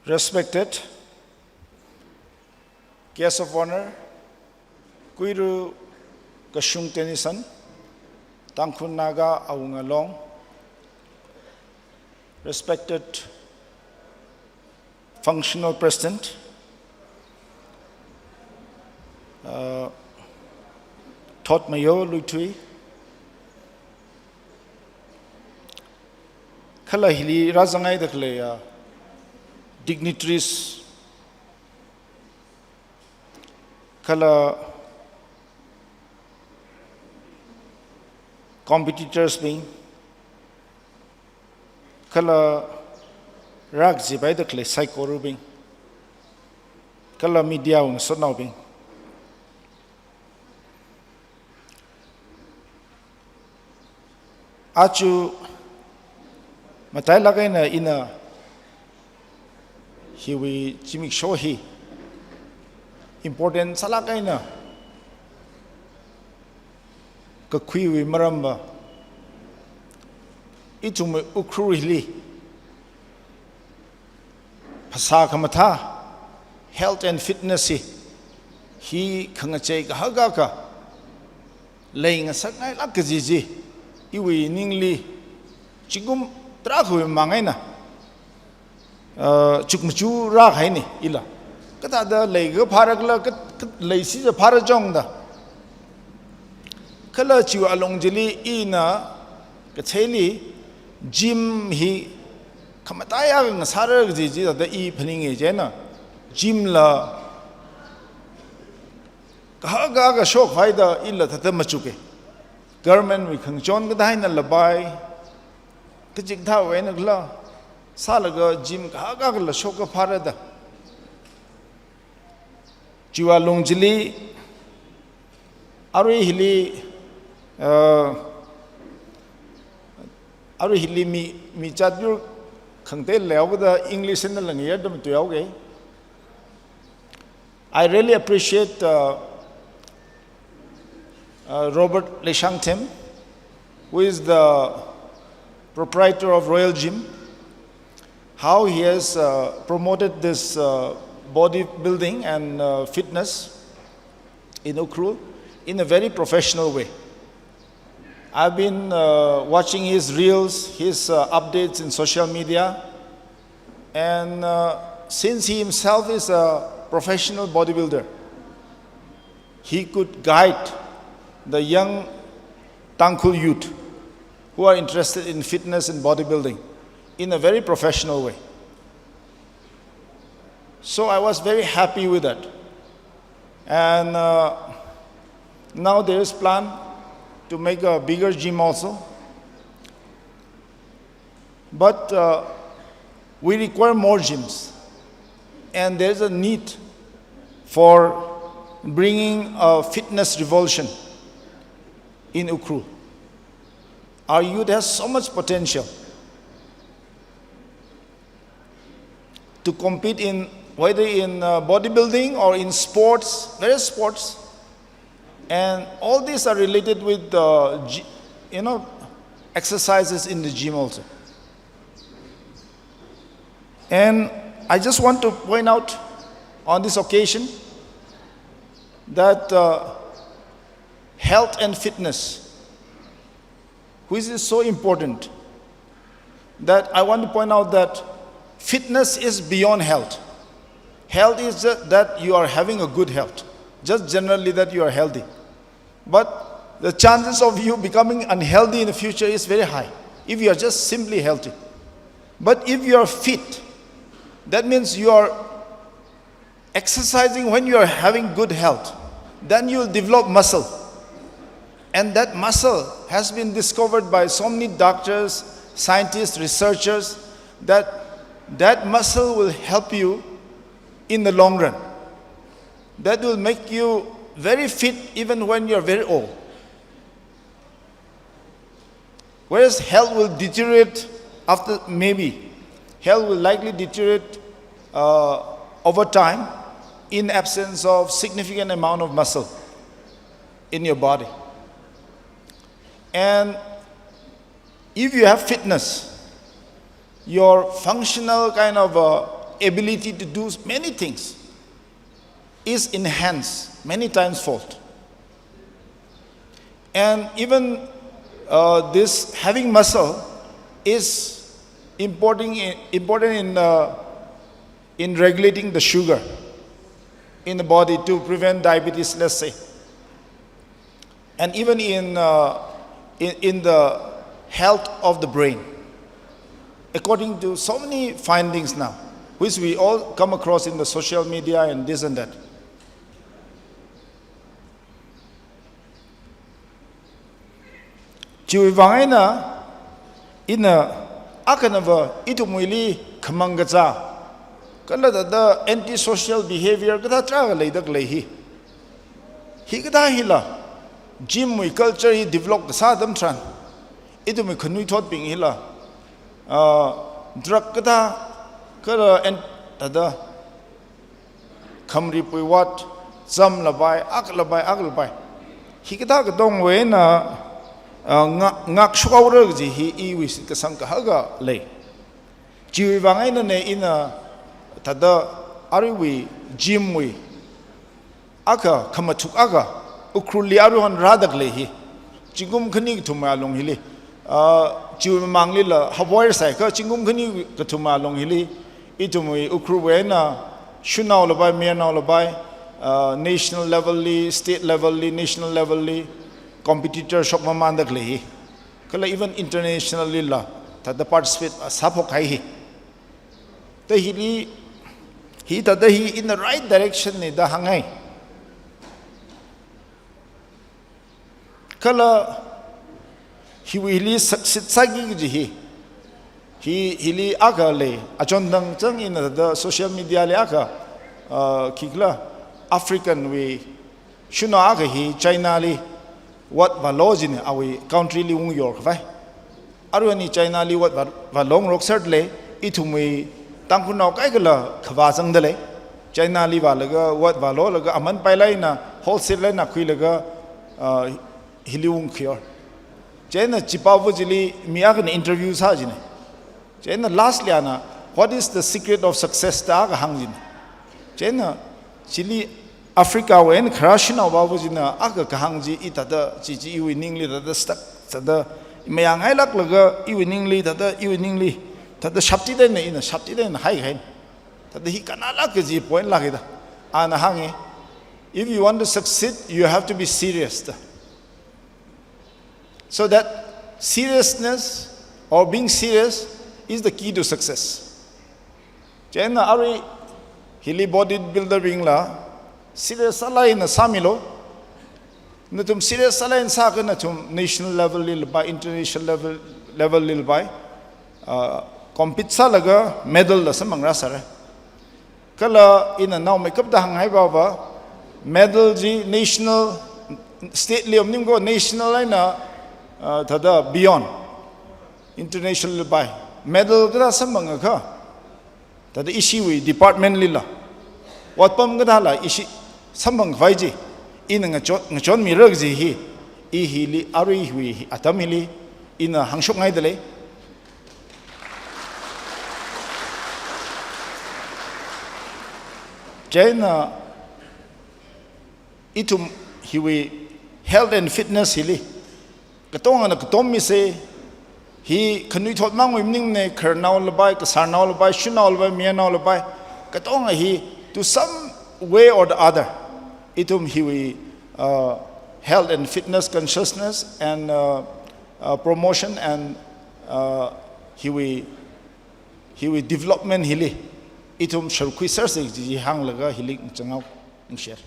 Respected guests of honor, Kuiru Kashung Tenison, Tangkhul Naga Aungalong, respected functional president, Thot Mayo Lutui, Khalei Razangai the Khalei dignitaries, Kala competitors being Kala Ragzi by the clay saikorali being Kala media so now being Achu maleilak ina hiwi chimik shohi important salak ina kakwiwi maramba itum Ukhrul hili phasa khamatha health and fitness hi khangachei ka haga ka leing sakai lak ji iwi ningli chigum trakhu mangaina chukmuchu ra haini ila kata da leiga pharagla leisi ja pharajongda kala chiwa alongjeli ina kacheli gym hi khamataya ngasara ji da I phning je na gym la ka ga shok faida illa thata machuke government we khangchon ga daina labai tijik tha we na gla salaga gym ka ga la shok ka pharada jiwa longjili ari hili mi chatbur khangte lewda English in the language dum to yauge. I really appreciate Robert Leishangtem, who is the proprietor of Royal Gym, how he has promoted this bodybuilding and fitness in Ukhrul in a very professional way. I've been watching his reels, his updates in social media, and since he himself is a professional bodybuilder, he could guide the young Tangkhul youth who are interested in fitness and bodybuilding in a very professional way. So I was very happy with that. And now there is plan to make a bigger gym also. But we require more gyms. And there is a need for bringing a fitness revolution in Ukhrul. Our youth has so much potential to compete in whether in bodybuilding or in sports, various sports, and all these are related with exercises in the gym also. And I just want to point out on this occasion that health and fitness, which is so important, that I want to point out that fitness is beyond health. Health is just that you are having a good health, just generally that you are healthy. But the chances of you becoming unhealthy in the future is very high if you are just simply healthy. But if you are fit, that means you are exercising when you are having good health. Then you will develop muscle. And that muscle has been discovered by so many doctors, scientists, researchers, that muscle will help you in the long run. That will make you very fit even when you are very old. Whereas health will deteriorate after, maybe, health will likely deteriorate over time in absence of significant amount of muscle in your body. And if you have fitness, your functional kind of ability to do many things is enhanced many times fold. And even this having muscle is important in regulating the sugar in the body to prevent diabetes, let's say. And even in the health of the brain, according to so many findings now, which we all come across in the social media and this and that. Wuivang eina ina akanava itu muili khamanggacha kala the antisocial behavior kada traga leidak leihi hi kada hila gym mui culture hi develop sa dam tran itu mui khnui thot ping hila drug kada kala and tada khamri pui wat zam labai ak labai hi kada ka dong we na ngak shukawra ji hi I wis ka sang ka haga lei Wuivang eina ne ina tada ariwi jimwi aka kamatuk aga Ukhrul aruhan radak lehi chingum khani thuma long hili Wuivang li la hawai sai ka chingum khani ka thuma long hili itumui Ukhrul wena shunau labai mianau labai national level li state level li national level li competitor shop mamandak lehi kala even internationally la tada participate sapok hai hi ta he tada he in the right direction ni da hangai kala he will succeed sagi ji he li aga le achon dang chang in the social media le aga kikla African we shuna aga hi China li what valojin awi country li New York vai arwani China li what valong rock cert le itumui Tangkhul nau kai gala khwa sang dale China li walaga what valo laga aman pailai na wholesale na khui laga hiliung khior China chipawu jili miak an interview sa jine China lastly ana what is the secret of success ta ga hang jine China chili Africa when crashina babu jina aga ka hang ji itada chi winning li da stuck tada mayang ai lak laga winning li tada shapti den ina shapti den hai hai tada hi kanala ke ji point lagida ana hangi if you want to succeed you have to be serious so that seriousness or being serious is the key to success China ari hili bodybuilder being la serious sala in samilo Nathum serious sala in sa Nathum national level lil by international level lil by compete sa laga medal la samang rasara kala in a now makeup da hangai baba medal ji national state liam nim go national line tada beyond international by medal gra samang ka tada ishiwui department lila what pam ga la ishi samang vaiji in ngachon mirag ji hi I hili ari hui atam hili in a hangshok ngai dele China itum hiwi health and fitness hili katong ana katom mi se hi khnui thot mang wimning ne kharnaw labai kasarnaw labai shunaw labai mianaw labai katong hi to some way or the other itum hiwi health and fitness consciousness and promotion and hiwi development hili itum sharkui sar se ji hang laga hiling changau share